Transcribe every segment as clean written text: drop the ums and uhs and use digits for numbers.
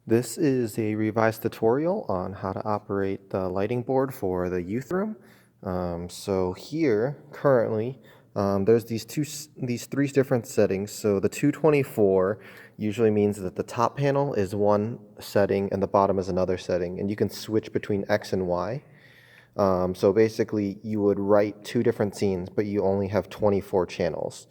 This is a revised tutorial on how to operate the lighting board for the youth room. So here, currently, there's these three different settings. So the 224 usually means that the top panel is one setting and the bottom is another setting, and you can switch between X and Y. So basically, you would write two different scenes, but you only have 24 channels.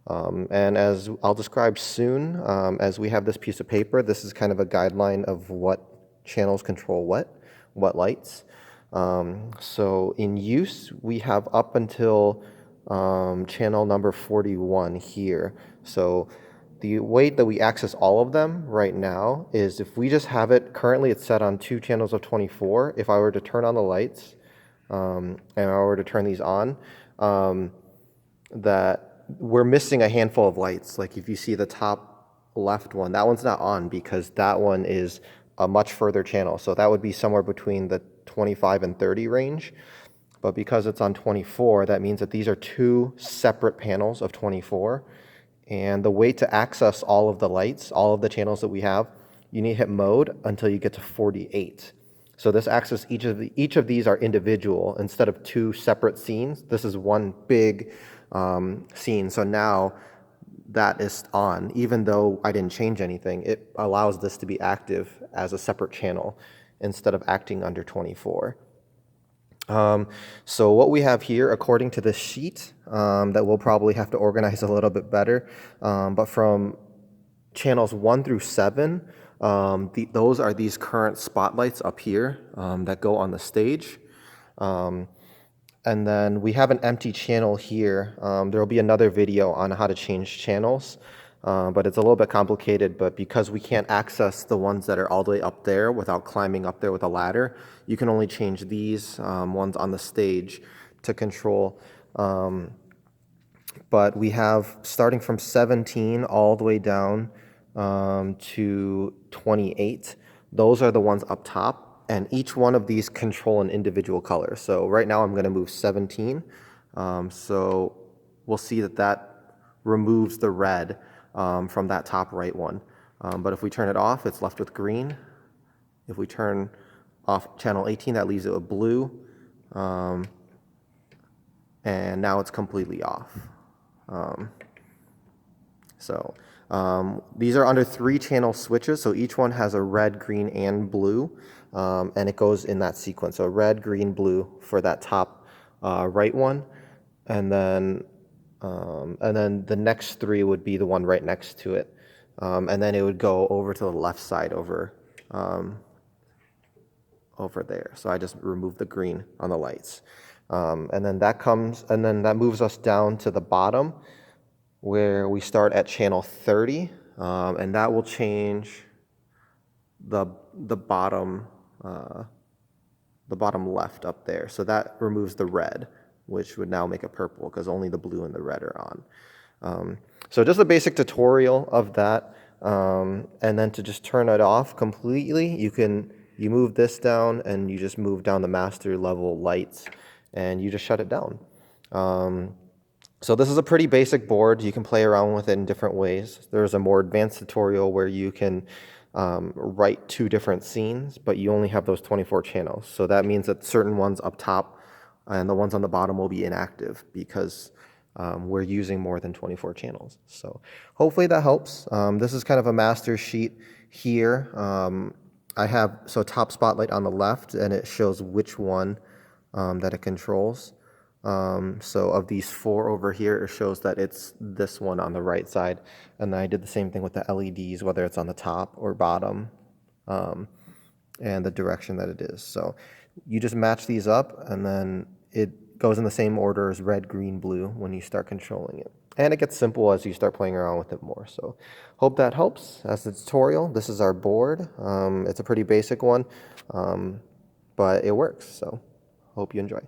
And as I'll describe soon, as we have this piece of paper, this is kind of a guideline of what channels control what lights. So in use, we have up until channel number 41 here. So the way that we access all of them right now is if we just have it, currently it's set on two channels of 24. If I were to turn on the lights, and I were to turn these on, that we're missing a handful of lights. Like if you see the top left one, that one's not on because that one is a much further channel. So that would be somewhere between the 25 and 30 range. But because it's on 24, that means that these are two separate panels of 24. And the way to access all of the lights, all of the channels that we have, you need to hit mode until you get to 48. So this access, each of these are individual instead of two separate scenes. This is one big scene. So now that is on, even though I didn't change anything, it allows this to be active as a separate channel instead of acting under 24. So what we have here, according to this sheet, that we'll probably have to organize a little bit better, but from channels 1 through 7, those are these current spotlights up here that go on the stage. And then we have an empty channel here. There will be another video on how to change channels, but it's a little bit complicated. But because we can't access the ones that are all the way up there without climbing up there with a ladder, you can only change these ones on the stage to control. But we have starting from 17 all the way down to 28. Those are the ones up top. And each one of these control an individual color. So right now I'm going to move 17. So we'll see that removes the red from that top right one. But if we turn it off, it's left with green. If we turn off channel 18, that leaves it with blue. And now it's completely off. These are under 3 channel switches, so each one has a red, green, and blue, and it goes in that sequence. So red, green, blue for that top right one, and then the next 3 would be the one right next to it, and then it would go over to the left side over there. So I just removed the green on the lights, and then that moves us down to the bottom, where we start at channel 30, and that will change the bottom left up there. So that removes the red, which would now make it purple because only the blue and the red are on. So just a basic tutorial of that, and then to just turn it off completely, you move this down and you just move down the master level lights, and you just shut it down. So this is a pretty basic board. You can play around with it in different ways. There's a more advanced tutorial where you can write 2 different scenes, but you only have those 24 channels. So that means that certain ones up top and the ones on the bottom will be inactive because we're using more than 24 channels. So hopefully that helps. This is kind of a master sheet here. I have top spotlight on the left, and it shows which one that it controls. So of these 4 over here, it shows that it's this one on the right side. And then I did the same thing with the LEDs, whether it's on the top or bottom, and the direction that it is. So you just match these up, and then it goes in the same order as red, green, blue when you start controlling it. And it gets simple as you start playing around with it more. So hope that helps. As the tutorial, this is our board. It's a pretty basic one, but it works. So hope you enjoy.